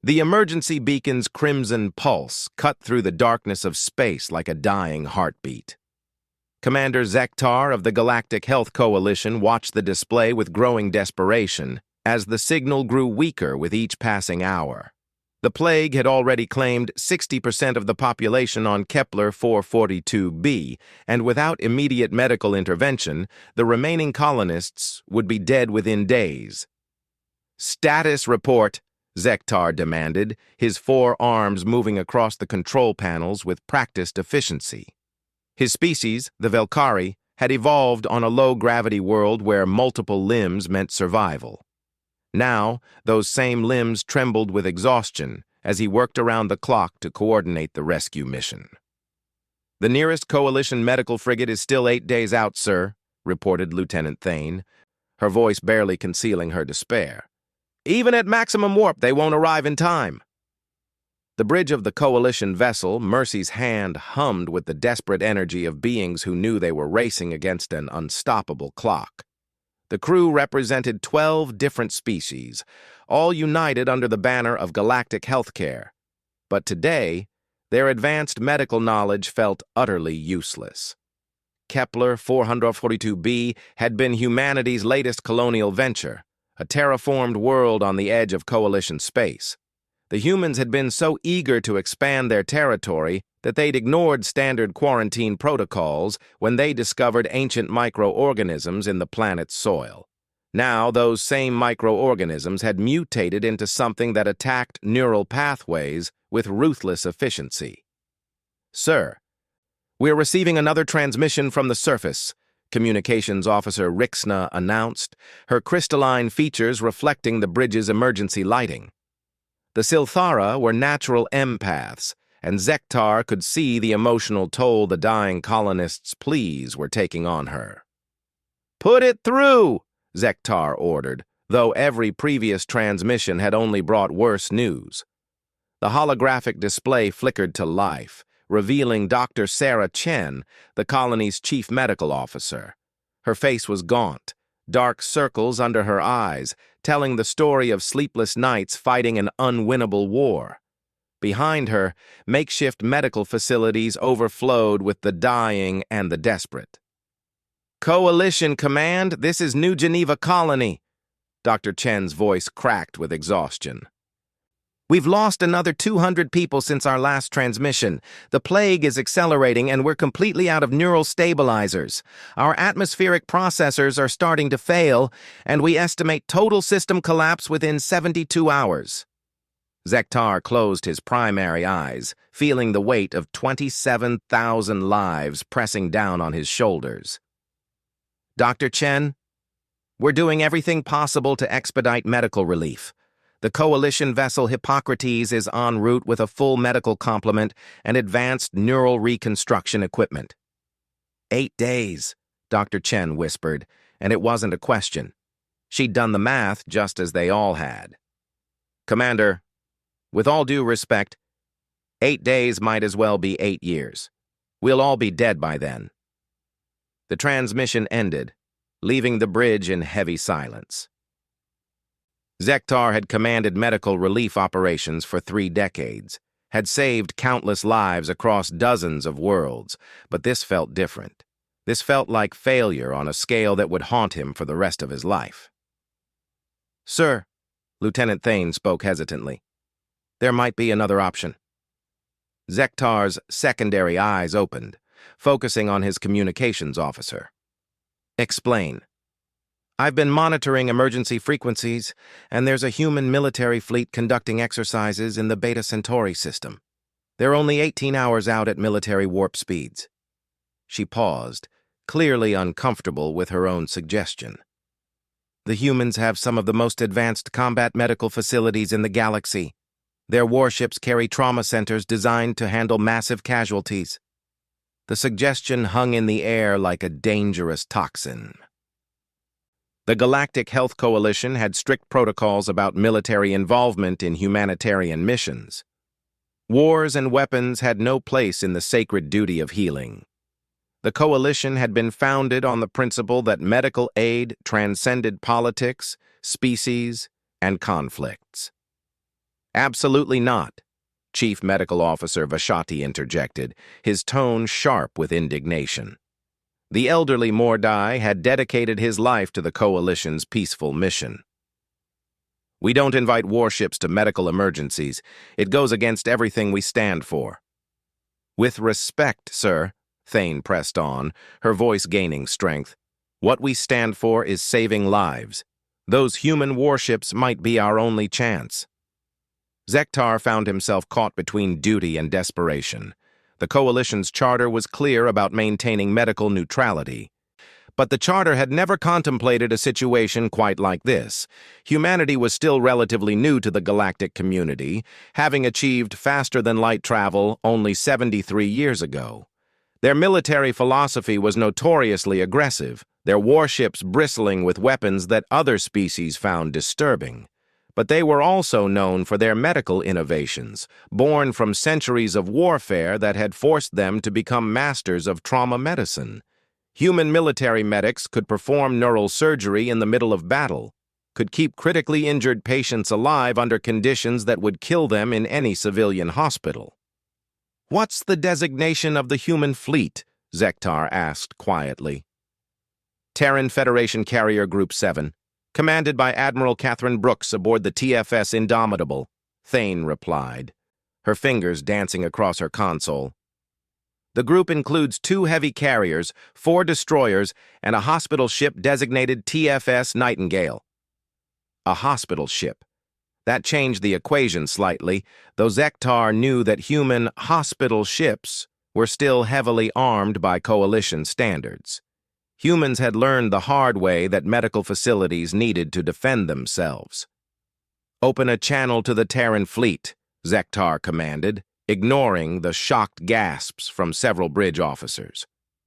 The emergency beacon's crimson pulse cut through the darkness of space like a dying heartbeat. Commander Zektar of the Galactic Health Coalition watched the display with growing desperation as the signal grew weaker with each passing hour. The plague had already claimed 60% of the population on Kepler 442b, and without immediate medical intervention, the remaining colonists would be dead within days. "Status report," Zektar demanded, his four arms moving across the control panels with practiced efficiency. His species, the Velkari, had evolved on a low-gravity world where multiple limbs meant survival. Now, those same limbs trembled with exhaustion as he worked around the clock to coordinate the rescue mission. "The nearest Coalition medical frigate is still 8 days out, sir," reported Lieutenant Thane, her voice barely concealing her despair. "Even at maximum warp, they won't arrive in time." The bridge of the Coalition vessel, Mercy's hand hummed with the desperate energy of beings who knew they were racing against an unstoppable clock. The crew represented 12 different species, all united under the banner of galactic healthcare. But today, their advanced medical knowledge felt utterly useless. Kepler 442b had been humanity's latest colonial venture, a terraformed world on the edge of Coalition space. The humans had been so eager to expand their territory that they'd ignored standard quarantine protocols when they discovered ancient microorganisms in the planet's soil. Now, those same microorganisms had mutated into something that attacked neural pathways with ruthless efficiency. "Sir, we're receiving another transmission from the surface," Communications Officer Rixna announced, her crystalline features reflecting the bridge's emergency lighting. The Silthara were natural empaths, and Zektar could see the emotional toll the dying colonists' pleas were taking on her. "Put it through," Zektar ordered, though every previous transmission had only brought worse news. The holographic display flickered to life, revealing Dr. Sarah Chen, the colony's chief medical officer. Her face was gaunt, dark circles under her eyes, telling the story of sleepless nights fighting an unwinnable war. Behind her, makeshift medical facilities overflowed with the dying and the desperate. "Coalition Command, this is New Geneva Colony." Dr. Chen's voice cracked with exhaustion. "We've lost another 200 people since our last transmission. The plague is accelerating and we're completely out of neural stabilizers. Our atmospheric processors are starting to fail, and we estimate total system collapse within 72 hours. Zektar closed his primary eyes, feeling the weight of 27,000 lives pressing down on his shoulders. "Dr. Chen, we're doing everything possible to expedite medical relief. The Coalition vessel Hippocrates is en route with a full medical complement and advanced neural reconstruction equipment." 8 days, Dr. Chen whispered, and it wasn't a question. She'd done the math just as they all had. "Commander, with all due respect, 8 days might as well be 8 years. We'll all be dead by then." The transmission ended, leaving the bridge in heavy silence. Zektar had commanded medical relief operations for 3 decades, had saved countless lives across dozens of worlds, but this felt different. This felt like failure on a scale that would haunt him for the rest of his life. "Sir," Lieutenant Thane spoke hesitantly, "there might be another option." Zektar's secondary eyes opened, focusing on his communications officer. "Explain." "I've been monitoring emergency frequencies, and there's a human military fleet conducting exercises in the Beta Centauri system. They're only 18 hours out at military warp speeds." She paused, clearly uncomfortable with her own suggestion. "The humans have some of the most advanced combat medical facilities in the galaxy. Their warships carry trauma centers designed to handle massive casualties." The suggestion hung in the air like a dangerous toxin. The Galactic Health Coalition had strict protocols about military involvement in humanitarian missions. Wars and weapons had no place in the sacred duty of healing. The coalition had been founded on the principle that medical aid transcended politics, species, and conflicts. Absolutely not, Chief Medical Officer Vashati interjected, his tone sharp with indignation. The elderly Mordai had dedicated his life to the Coalition's peaceful mission. We don't invite warships to medical emergencies. It goes against everything we stand for. With respect, sir, Thane pressed on, her voice gaining strength. What we stand for is saving lives. Those human warships might be our only chance. Zektar found himself caught between duty and desperation. The Coalition's charter was clear about maintaining medical neutrality. But the charter had never contemplated a situation quite like this. Humanity was still relatively new to the galactic community, having achieved faster-than-light travel only 73 years ago. Their military philosophy was notoriously aggressive, their warships bristling with weapons that other species found disturbing. But they were also known for their medical innovations, born from centuries of warfare that had forced them to become masters of trauma medicine. Human military medics could perform neural surgery in the middle of battle, could keep critically injured patients alive under conditions that would kill them in any civilian hospital. "What's the designation of the human fleet?" Zektar asked quietly. Terran Federation Carrier Group 7. Commanded by Admiral Catherine Brooks aboard the TFS Indomitable, Thane replied, her fingers dancing across her console. The group includes 2 heavy carriers, 4 destroyers, and a hospital ship designated TFS Nightingale. A hospital ship. That changed the equation slightly, though Zektar knew that human hospital ships were still heavily armed by Coalition standards. Humans had learned the hard way that medical facilities needed to defend themselves. "Open a channel to the Terran fleet," Zektar commanded, ignoring the shocked gasps from several bridge officers.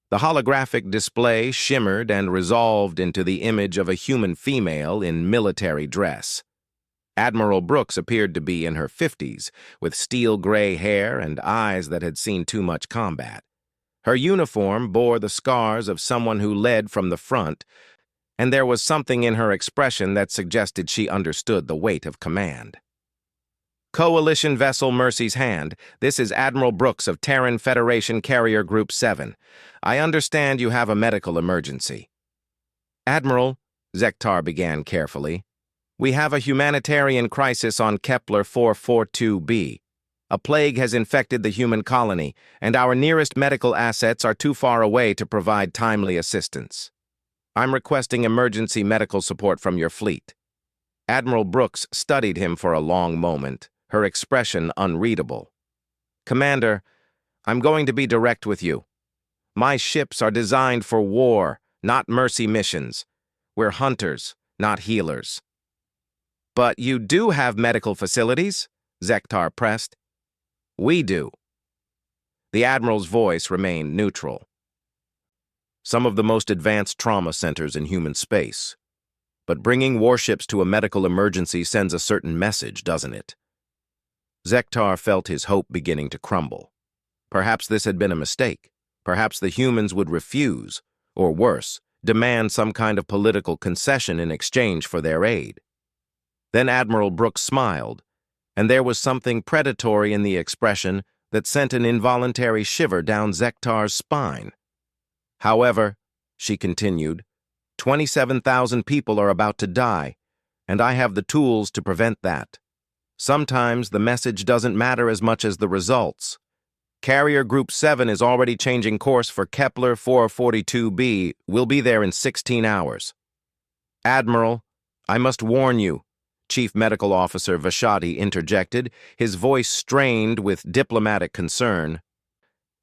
The holographic display shimmered and resolved into the image of a human female in military dress. Admiral Brooks appeared to be in her 50s, with steel-gray hair and eyes that had seen too much combat. Her uniform bore the scars of someone who led from the front, and there was something in her expression that suggested she understood the weight of command. "Coalition Vessel Mercy's Hand, this is Admiral Brooks of Terran Federation Carrier Group 7. I understand you have a medical emergency." "Admiral," Zektar began carefully, "we have a humanitarian crisis on Kepler 442b. A plague has infected the human colony, and our nearest medical assets are too far away to provide timely assistance. I'm requesting emergency medical support from your fleet." Admiral Brooks studied him for a long moment, her expression unreadable. "Commander, I'm going to be direct with you. My ships are designed for war, not mercy missions. We're hunters, not healers." "But you do have medical facilities?" Zektar pressed. "We do." The Admiral's voice remained neutral. "Some of the most advanced trauma centers in human space. But bringing warships to a medical emergency sends a certain message, doesn't it?" Zektar felt his hope beginning to crumble. Perhaps this had been a mistake. Perhaps the humans would refuse, or worse, demand some kind of political concession in exchange for their aid. Then Admiral Brooks smiled, and there was something predatory in the expression that sent an involuntary shiver down Zektar's spine. "However," she continued, 27,000 people are about to die, and I have the tools to prevent that. Sometimes the message doesn't matter as much as the results. Carrier Group 7 is already changing course for Kepler 442b. We'll be there in 16 hours. "Admiral, I must warn you," Chief Medical Officer Vashati interjected, his voice strained with diplomatic concern.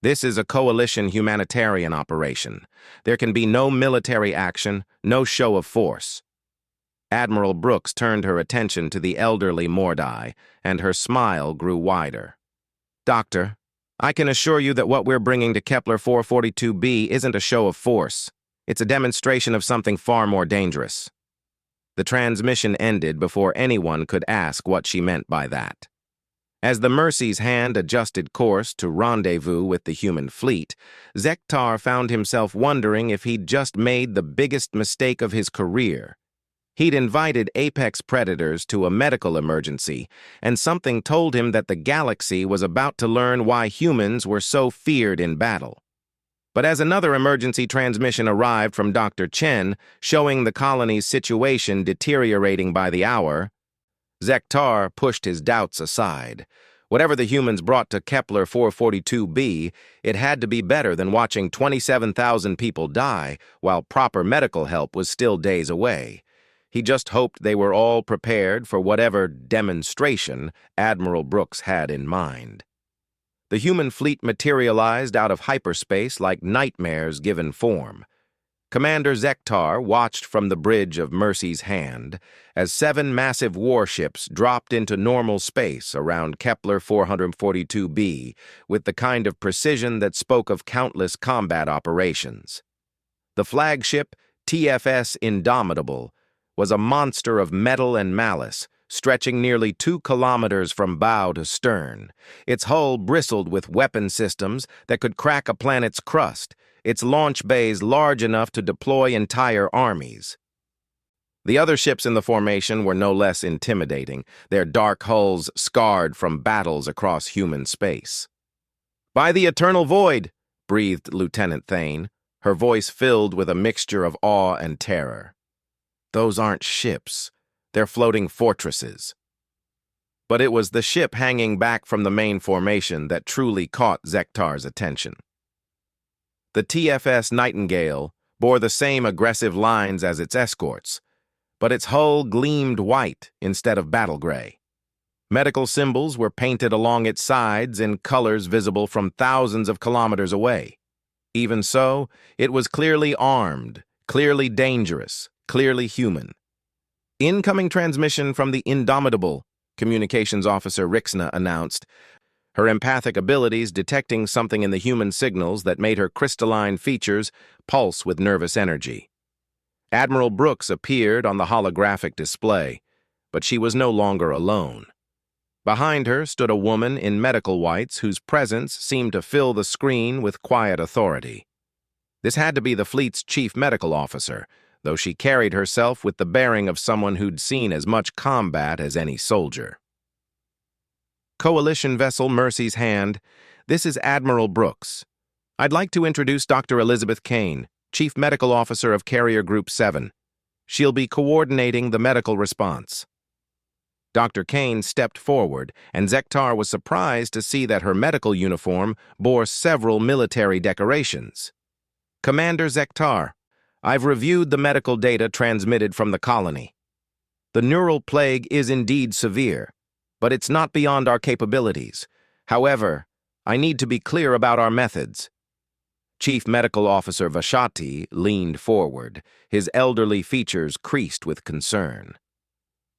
"This is a coalition humanitarian operation. There can be no military action, no show of force." Admiral Brooks turned her attention to the elderly Mordai, and her smile grew wider. "Doctor, I can assure you that what we're bringing to Kepler 442b isn't a show of force. It's a demonstration of something far more dangerous." The transmission ended before anyone could ask what she meant by that. As the Mercy's Hand adjusted course to rendezvous with the human fleet, Zektar found himself wondering if he'd just made the biggest mistake of his career. He'd invited apex predators to a medical emergency, and something told him that the galaxy was about to learn why humans were so feared in battle. But as another emergency transmission arrived from Dr. Chen, showing the colony's situation deteriorating by the hour, Zektar pushed his doubts aside. Whatever the humans brought to Kepler 442b, it had to be better than watching 27,000 people die while proper medical help was still days away. He just hoped they were all prepared for whatever demonstration Admiral Brooks had in mind. The human fleet materialized out of hyperspace like nightmares given form. Commander Zektar watched from the bridge of Mercy's Hand as 7 massive warships dropped into normal space around Kepler 442b with the kind of precision that spoke of countless combat operations. The flagship, TFS Indomitable, was a monster of metal and malice, stretching nearly 2 kilometers from bow to stern. Its hull bristled with weapon systems that could crack a planet's crust, its launch bays large enough to deploy entire armies. The other ships in the formation were no less intimidating, their dark hulls scarred from battles across human space. "By the eternal void," breathed Lieutenant Thane, her voice filled with a mixture of awe and terror. "Those aren't ships. They're floating fortresses." But it was the ship hanging back from the main formation that truly caught Zektar's attention. The TFS Nightingale bore the same aggressive lines as its escorts, but its hull gleamed white instead of battle gray. Medical symbols were painted along its sides in colors visible from thousands of kilometers away. Even so, it was clearly armed, clearly dangerous, clearly human. "Incoming transmission from the Indomitable," Communications Officer Rixna announced, her empathic abilities detecting something in the human signals that made her crystalline features pulse with nervous energy. Admiral Brooks appeared on the holographic display, but she was no longer alone. Behind her stood a woman in medical whites whose presence seemed to fill the screen with quiet authority. This had to be the fleet's chief medical officer, though she carried herself with the bearing of someone who'd seen as much combat as any soldier. "Coalition vessel Mercy's Hand, this is Admiral Brooks. I'd like to introduce Dr. Elizabeth Kane, Chief Medical Officer of Carrier Group 7. She'll be coordinating the medical response." Dr. Kane stepped forward, and Zektar was surprised to see that her medical uniform bore several military decorations. "Commander Zektar, I've reviewed the medical data transmitted from the colony. The neural plague is indeed severe, but it's not beyond our capabilities. However, I need to be clear about our methods." Chief Medical Officer Vashati leaned forward, his elderly features creased with concern.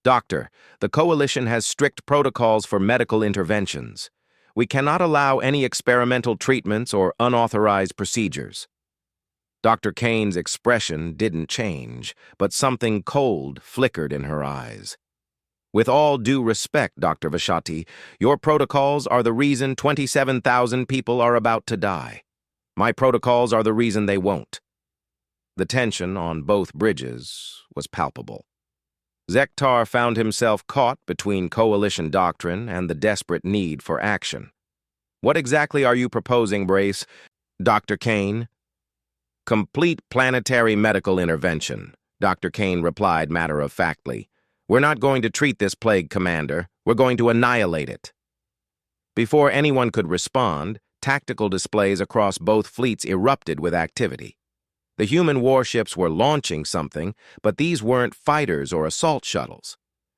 "Doctor, the Coalition has strict protocols for medical interventions. We cannot allow any experimental treatments or unauthorized procedures." Dr. Kane's expression didn't change, but something cold flickered in her eyes. "With all due respect, Dr. Vashati, your protocols are the reason 27,000 people are about to die. My protocols are the reason they won't." The tension on both bridges was palpable. Zektar found himself caught between Coalition doctrine and the desperate need for action. "What exactly are you proposing, Brace, Dr. Kane?" "Complete planetary medical intervention," Dr. Kane replied matter-of-factly. "We're not going to treat this plague, Commander. We're going to annihilate it." Before anyone could respond, tactical displays across both fleets erupted with activity. The human warships were launching something, but these weren't fighters or assault shuttles.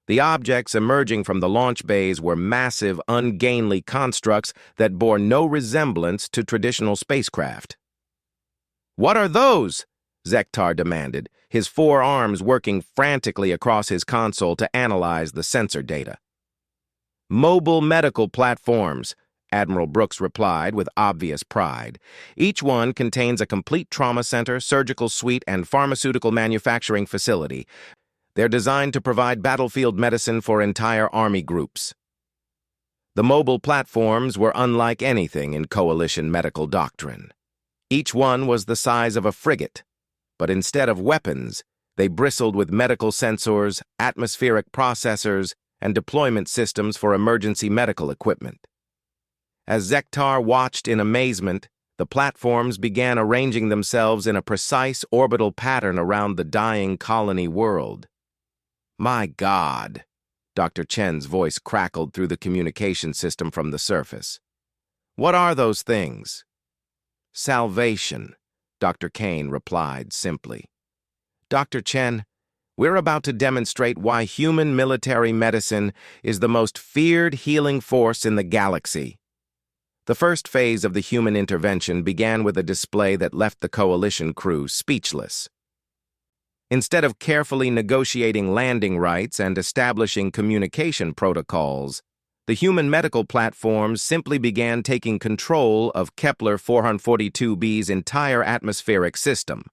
The objects emerging from the launch bays were massive, ungainly constructs that bore no resemblance to traditional spacecraft. "What are those?" Zektar demanded, his 4 arms working frantically across his console to analyze the sensor data. "Mobile medical platforms," Admiral Brooks replied with obvious pride. "Each one contains a complete trauma center, surgical suite, and pharmaceutical manufacturing facility. They're designed to provide battlefield medicine for entire army groups." The mobile platforms were unlike anything in Coalition medical doctrine. Each one was the size of a frigate, but instead of weapons, They bristled with medical sensors, atmospheric processors, and deployment systems for emergency medical equipment. As Zektar watched in amazement, the platforms began arranging themselves in a precise orbital pattern around the dying colony world. "My God," Dr. Chen's voice crackled through the communication system from the surface. "What are those things?" "Salvation," Dr. Kane replied simply. "Dr. Chen, we're about to demonstrate why human military medicine is the most feared healing force in the galaxy." The first phase of the human intervention began with a display that left the coalition crew speechless. Instead of carefully negotiating landing rights and establishing communication protocols, the human medical platforms simply began taking control of Kepler 442b's entire atmospheric system.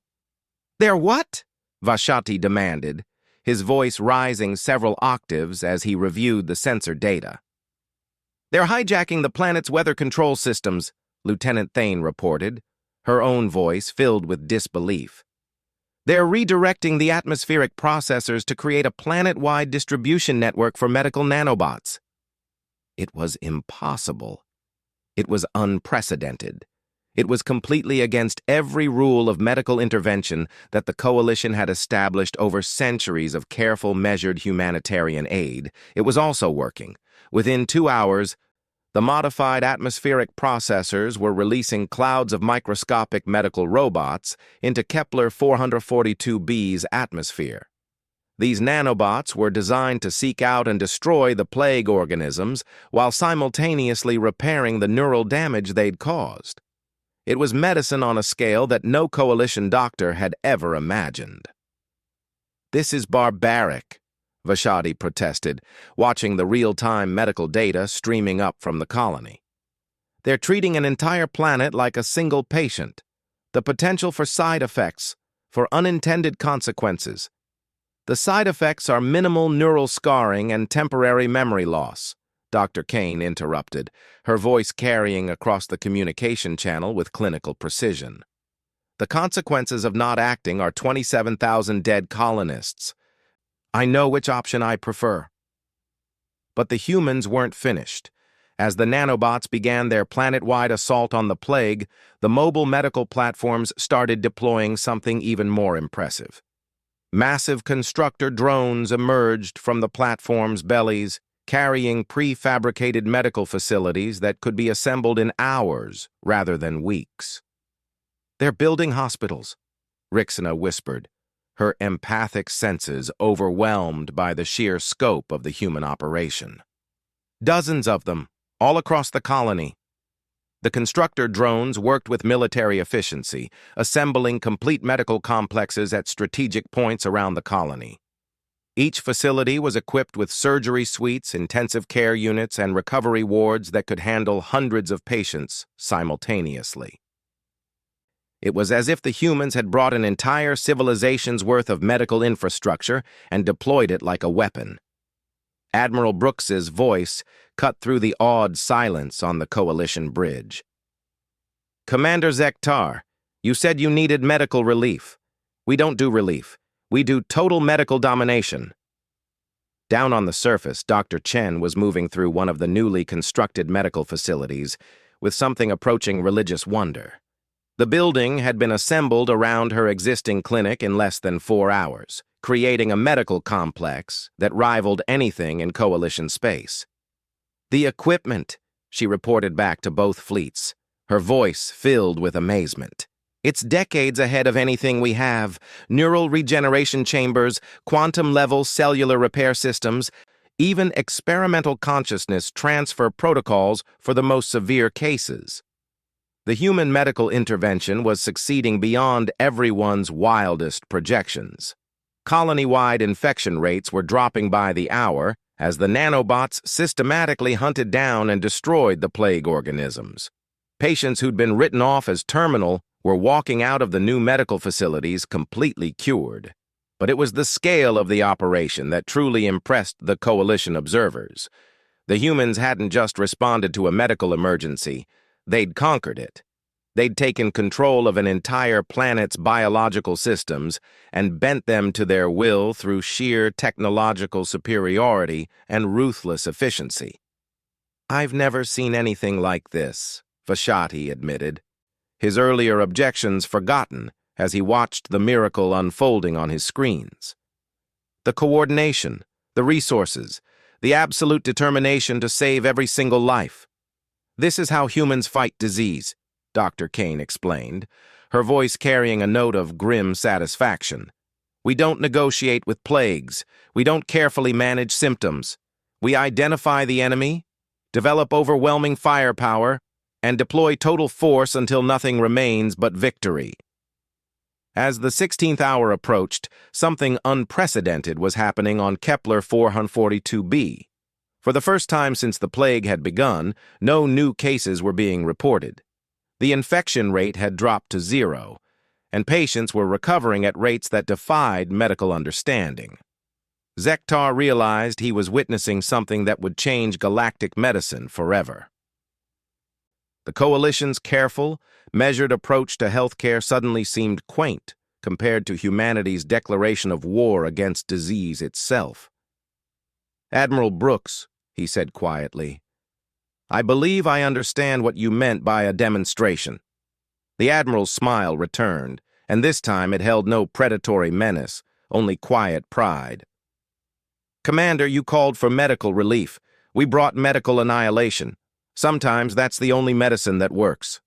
"They're what?" Vashati demanded, his voice rising several octaves as he reviewed the sensor data. "They're hijacking the planet's weather control systems," Lieutenant Thane reported, her own voice filled with disbelief. "They're redirecting the atmospheric processors to create a planet-wide distribution network for medical nanobots." It was impossible. It was unprecedented. It was completely against every rule of medical intervention that the coalition had established over centuries of careful, measured humanitarian aid. It was also working. Within 2 hours, the modified atmospheric processors were releasing clouds of microscopic medical robots into Kepler 442b's atmosphere. These nanobots were designed to seek out and destroy the plague organisms while simultaneously repairing the neural damage they'd caused. It was medicine on a scale that no coalition doctor had ever imagined. "This is barbaric," Vashati protested, watching the real-time medical data streaming up from the colony. "They're treating an entire planet like a single patient. The potential for side effects, for unintended consequences. The side effects are minimal neural scarring and temporary memory loss," Dr. Kane interrupted, her voice carrying across the communication channel with clinical precision. "The consequences of not acting are 27,000 dead colonists. I know which option I prefer." But the humans weren't finished. As the nanobots began their planet-wide assault on the plague, the mobile medical platforms started deploying something even more impressive. Massive constructor drones emerged from the platforms' bellies, carrying prefabricated medical facilities that could be assembled in hours rather than weeks. "They're building hospitals," Rixina whispered, her empathic senses overwhelmed by the sheer scope of the human operation. "Dozens of them, all across the colony." The constructor drones worked with military efficiency, assembling complete medical complexes at strategic points around the colony. Each facility was equipped with surgery suites, intensive care units, and recovery wards that could handle hundreds of patients simultaneously. It was as if the humans had brought an entire civilization's worth of medical infrastructure and deployed it like a weapon. Admiral Brooks's voice cut through the awed silence on the coalition bridge. "Commander Zektar, you said you needed medical relief. We don't do relief. We do total medical domination." Down on the surface, Dr. Chen was moving through one of the newly constructed medical facilities with something approaching religious wonder. The building had been assembled around her existing clinic in less than 4 hours, creating a medical complex that rivaled anything in coalition space. "The equipment," she reported back to both fleets, her voice filled with amazement. "It's decades ahead of anything we have. Neural regeneration chambers, quantum-level cellular repair systems, even experimental consciousness transfer protocols for the most severe cases." The human medical intervention was succeeding beyond everyone's wildest projections. Colony-wide infection rates were dropping by the hour as the nanobots systematically hunted down and destroyed the plague organisms. Patients who'd been written off as terminal were walking out of the new medical facilities completely cured. But it was the scale of the operation that truly impressed the coalition observers. The humans hadn't just responded to a medical emergency, they'd conquered it. They'd taken control of an entire planet's biological systems and bent them to their will through sheer technological superiority and ruthless efficiency. "I've never seen anything like this," Vashati admitted, his earlier objections forgotten as he watched the miracle unfolding on his screens. The coordination, the resources, the absolute determination to save every single life. "This is how humans fight disease," Dr. Kane explained, her voice carrying a note of grim satisfaction. "We don't negotiate with plagues. We don't carefully manage symptoms. We identify the enemy, develop overwhelming firepower, and deploy total force until nothing remains but victory." As the 16th hour approached, something unprecedented was happening on Kepler 442b. For the first time since the plague had begun, no new cases were being reported. The infection rate had dropped to 0, and patients were recovering at rates that defied medical understanding. Zektar realized he was witnessing something that would change galactic medicine forever. The Coalition's careful, measured approach to healthcare suddenly seemed quaint compared to humanity's declaration of war against disease itself. "Admiral Brooks," he said quietly, "I believe I understand what you meant by a demonstration." The Admiral's smile returned, and this time it held no predatory menace, only quiet pride. "Commander, you called for medical relief. We brought medical annihilation. Sometimes that's the only medicine that works."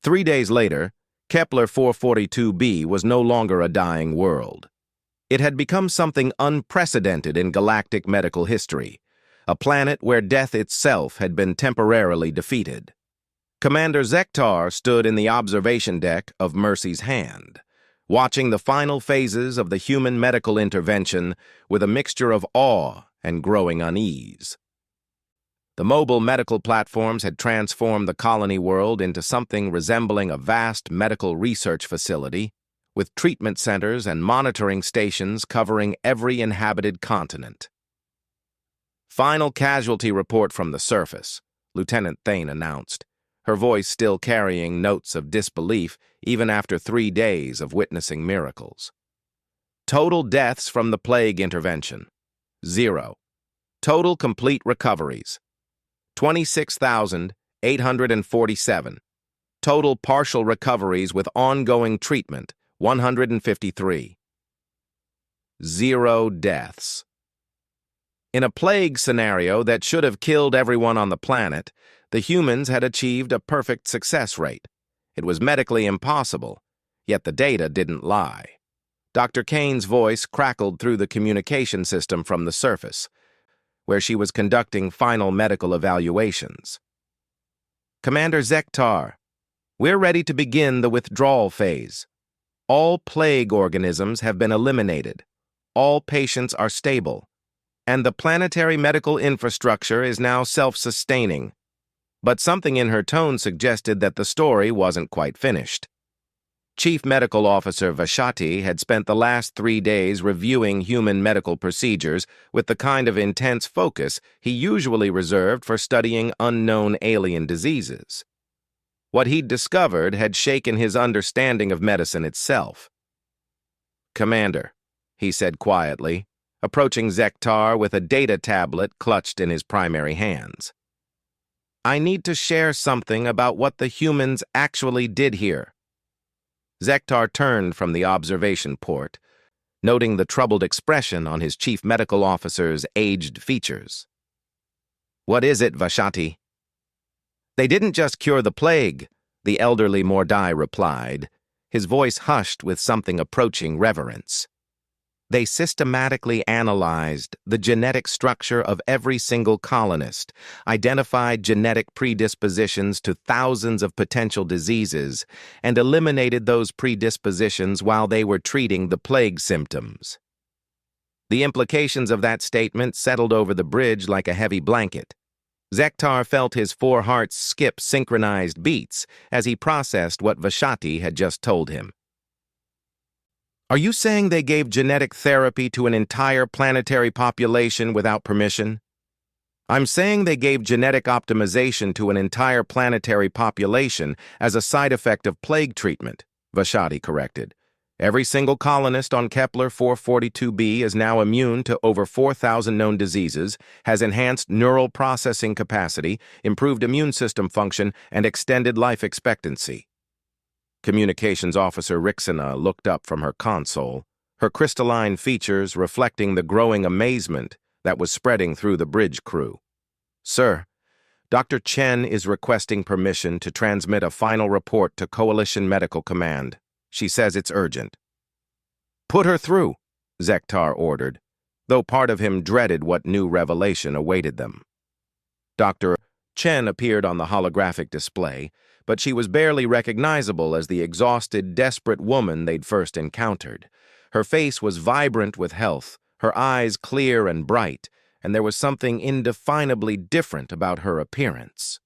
3 days later, Kepler 442b was no longer a dying world. It had become something unprecedented in galactic medical history, a planet where death itself had been temporarily defeated. Commander Zektar stood in the observation deck of Mercy's Hand, watching the final phases of the human medical intervention with a mixture of awe and growing unease. The mobile medical platforms had transformed the colony world into something resembling a vast medical research facility, with treatment centers and monitoring stations covering every inhabited continent. "Final casualty report from the surface," Lieutenant Thane announced, her voice still carrying notes of disbelief even after 3 days of witnessing miracles. "Total deaths from the plague intervention, 0. Total complete recoveries, 26,847. Total partial recoveries with ongoing treatment, 153. 0 deaths." In a plague scenario that should have killed everyone on the planet, the humans had achieved a perfect success rate. It was medically impossible, yet the data didn't lie. Dr. Kane's voice crackled through the communication system from the surface, where she was conducting final medical evaluations. "Commander Zektar, we're ready to begin the withdrawal phase. All plague organisms have been eliminated. All patients are stable. And the planetary medical infrastructure is now self-sustaining." But something in her tone suggested that the story wasn't quite finished. Chief Medical Officer Vashati had spent the last 3 days reviewing human medical procedures with the kind of intense focus he usually reserved for studying unknown alien diseases. What he'd discovered had shaken his understanding of medicine itself. "Commander," he said quietly, approaching Zektar with a data tablet clutched in his primary hands. "I need to share something about what the humans actually did here." Zektar turned from the observation port, noting the troubled expression on his chief medical officer's aged features. "What is it, Vashati?" "They didn't just cure the plague," the elderly Mordai replied, his voice hushed with something approaching reverence. "They systematically analyzed the genetic structure of every single colonist, identified genetic predispositions to thousands of potential diseases, and eliminated those predispositions while they were treating the plague symptoms." The implications of that statement settled over the bridge like a heavy blanket. Zektar felt his 4 hearts skip synchronized beats as he processed what Vashati had just told him. "Are you saying they gave genetic therapy to an entire planetary population without permission?" I'm saying they gave genetic optimization to an entire planetary population as a side effect of plague treatment, Vashati corrected. Every single colonist on Kepler 442b is now immune to over 4,000 known diseases, has enhanced neural processing capacity, improved immune system function, and extended life expectancy. Communications Officer Rixina looked up from her console, her crystalline features reflecting the growing amazement that was spreading through the bridge crew. Sir, Dr. Chen is requesting permission to transmit a final report to Coalition Medical Command. She says it's urgent. Put her through, Zektar ordered, though part of him dreaded what new revelation awaited them. Dr. Chen appeared on the holographic display, but she was barely recognizable as the exhausted, desperate woman they'd first encountered. Her face was vibrant with health, her eyes clear and bright, and there was something indefinably different about her appearance.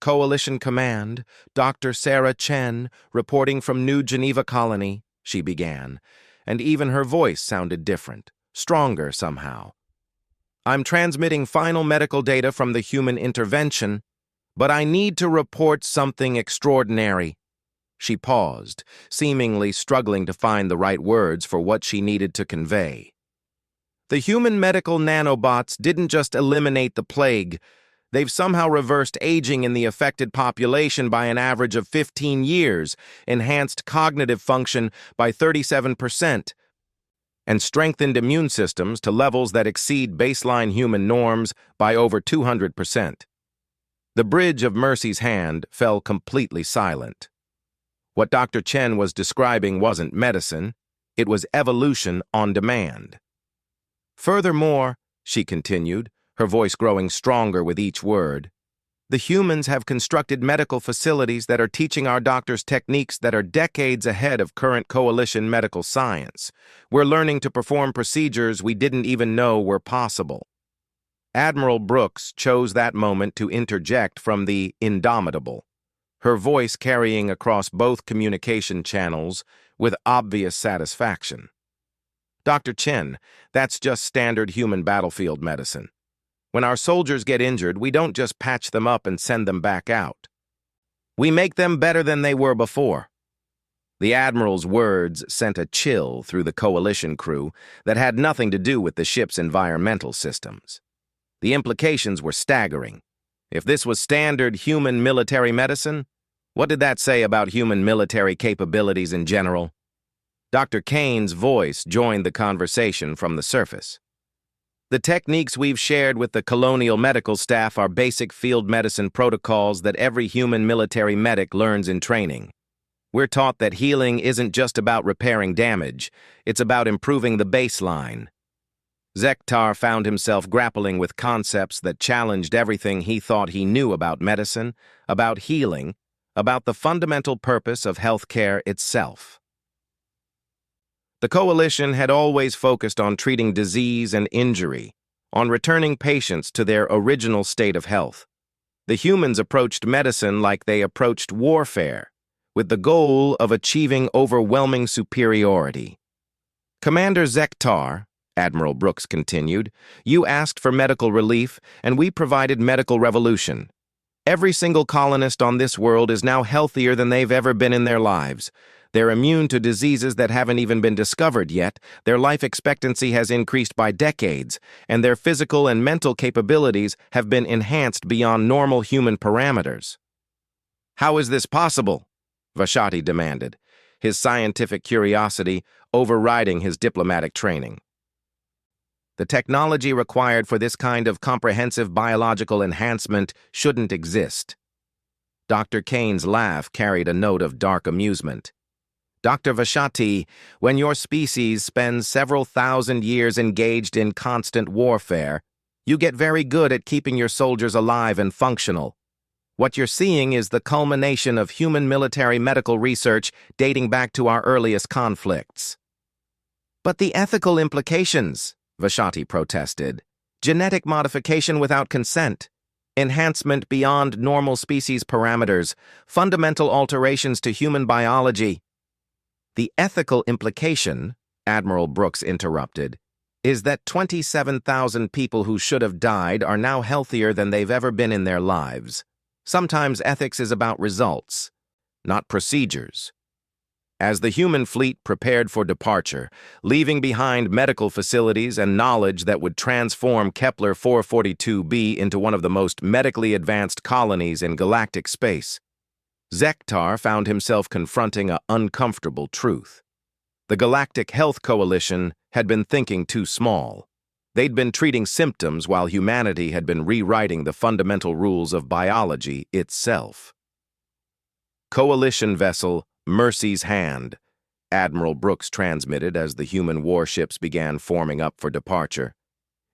Coalition Command, Dr. Sarah Chen, reporting from New Geneva Colony, she began, and even her voice sounded different, stronger somehow. I'm transmitting final medical data from the human intervention, but I need to report something extraordinary. She paused, seemingly struggling to find the right words for what she needed to convey. The human medical nanobots didn't just eliminate the plague. They've somehow reversed aging in the affected population by an average of 15 years, enhanced cognitive function by 37%, and strengthened immune systems to levels that exceed baseline human norms by over 200%. The bridge of Mercy's hand fell completely silent. What Dr. Chen was describing wasn't medicine, it was evolution on demand. Furthermore, she continued, her voice growing stronger with each word, the humans have constructed medical facilities that are teaching our doctors techniques that are decades ahead of current coalition medical science. We're learning to perform procedures we didn't even know were possible. Admiral Brooks chose that moment to interject from the indomitable, her voice carrying across both communication channels with obvious satisfaction. Dr. Chen, that's just standard human battlefield medicine. When our soldiers get injured, we don't just patch them up and send them back out. We make them better than they were before. The Admiral's words sent a chill through the coalition crew that had nothing to do with the ship's environmental systems. The implications were staggering. If this was standard human military medicine, what did that say about human military capabilities in general? Dr. Kane's voice joined the conversation from the surface. The techniques we've shared with the colonial medical staff are basic field medicine protocols that every human military medic learns in training. We're taught that healing isn't just about repairing damage, it's about improving the baseline. Zektar found himself grappling with concepts that challenged everything he thought he knew about medicine, about healing, about the fundamental purpose of healthcare itself. The coalition had always focused on treating disease and injury, on returning patients to their original state of health. The humans approached medicine like they approached warfare, with the goal of achieving overwhelming superiority. Commander Zektar, Admiral Brooks continued, you asked for medical relief, and we provided medical revolution. Every single colonist on this world is now healthier than they've ever been in their lives. They're immune to diseases that haven't even been discovered yet, their life expectancy has increased by decades, and their physical and mental capabilities have been enhanced beyond normal human parameters. How is this possible? Vashati demanded, his scientific curiosity overriding his diplomatic training. The technology required for this kind of comprehensive biological enhancement shouldn't exist. Dr. Kane's laugh carried a note of dark amusement. Dr. Vashati, when your species spends several thousand years engaged in constant warfare, you get very good at keeping your soldiers alive and functional. What you're seeing is the culmination of human military medical research dating back to our earliest conflicts. But the ethical implications, Vashati protested. Genetic modification without consent, enhancement beyond normal species parameters, fundamental alterations to human biology. The ethical implication, Admiral Brooks interrupted, is that 27,000 people who should have died are now healthier than they've ever been in their lives. Sometimes ethics is about results, not procedures. As the human fleet prepared for departure, leaving behind medical facilities and knowledge that would transform Kepler 442b into one of the most medically advanced colonies in galactic space, Zektar found himself confronting an uncomfortable truth. The Galactic Health Coalition had been thinking too small. They'd been treating symptoms while humanity had been rewriting the fundamental rules of biology itself. Coalition vessel Mercy's Hand, Admiral Brooks transmitted as the human warships began forming up for departure.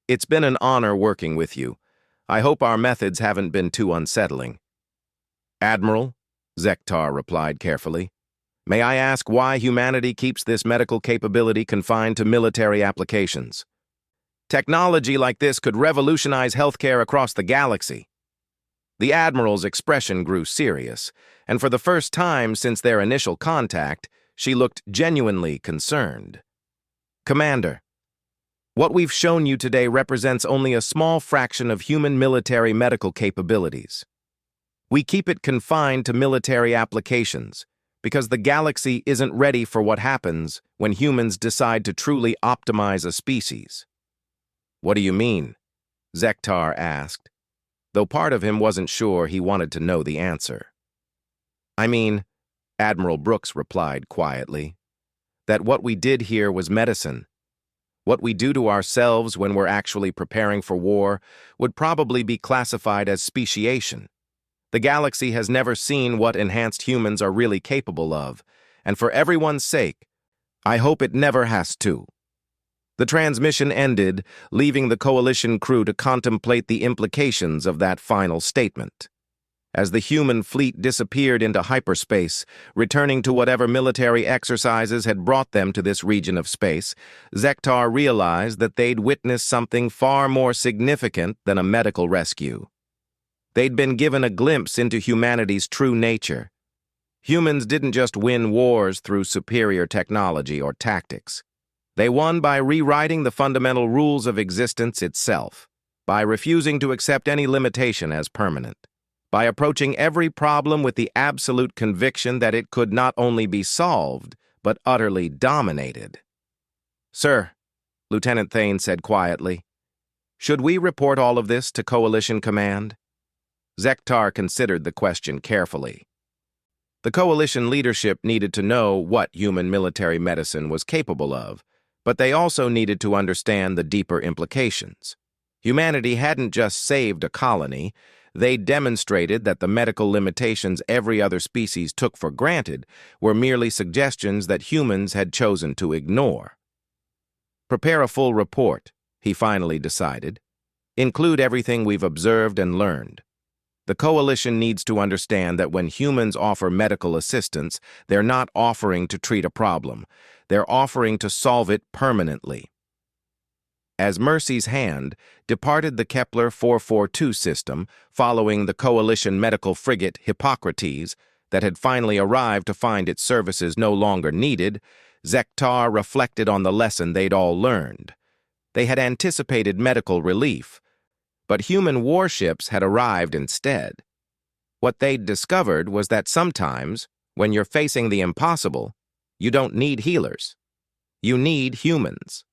It's been an honor working with you. I hope our methods haven't been too unsettling. Admiral, Zektar replied carefully, may I ask why humanity keeps this medical capability confined to military applications? Technology like this could revolutionize healthcare across the galaxy. The Admiral's expression grew serious, and for the first time since their initial contact, she looked genuinely concerned. Commander, what we've shown you today represents only a small fraction of human military medical capabilities. We keep it confined to military applications because the galaxy isn't ready for what happens when humans decide to truly optimize a species. What do you mean? Zektar asked, though part of him wasn't sure he wanted to know the answer. I mean, Admiral Brooks replied quietly, that what we did here was medicine. What we do to ourselves when we're actually preparing for war would probably be classified as speciation. The galaxy has never seen what enhanced humans are really capable of, and for everyone's sake, I hope it never has to. The transmission ended, leaving the Coalition crew to contemplate the implications of that final statement. As the human fleet disappeared into hyperspace, returning to whatever military exercises had brought them to this region of space, Zektar realized that they'd witnessed something far more significant than a medical rescue. They'd been given a glimpse into humanity's true nature. Humans didn't just win wars through superior technology or tactics. They won by rewriting the fundamental rules of existence itself, by refusing to accept any limitation as permanent, by approaching every problem with the absolute conviction that it could not only be solved, but utterly dominated. Sir, Lieutenant Thane said quietly, should we report all of this to Coalition Command? Zektar considered the question carefully. The Coalition leadership needed to know what human military medicine was capable of, but they also needed to understand the deeper implications. Humanity hadn't just saved a colony, they demonstrated that the medical limitations every other species took for granted were merely suggestions that humans had chosen to ignore. Prepare a full report, he finally decided. Include everything we've observed and learned. The Coalition needs to understand that when humans offer medical assistance, they're not offering to treat a problem. They're offering to solve it permanently. As Mercy's Hand departed the Kepler 442 system following the Coalition medical frigate Hippocrates that had finally arrived to find its services no longer needed, Zektar reflected on the lesson they'd all learned. They had anticipated medical relief, but human warships had arrived instead. What they'd discovered was that sometimes, when you're facing the impossible, you don't need healers. You need humans.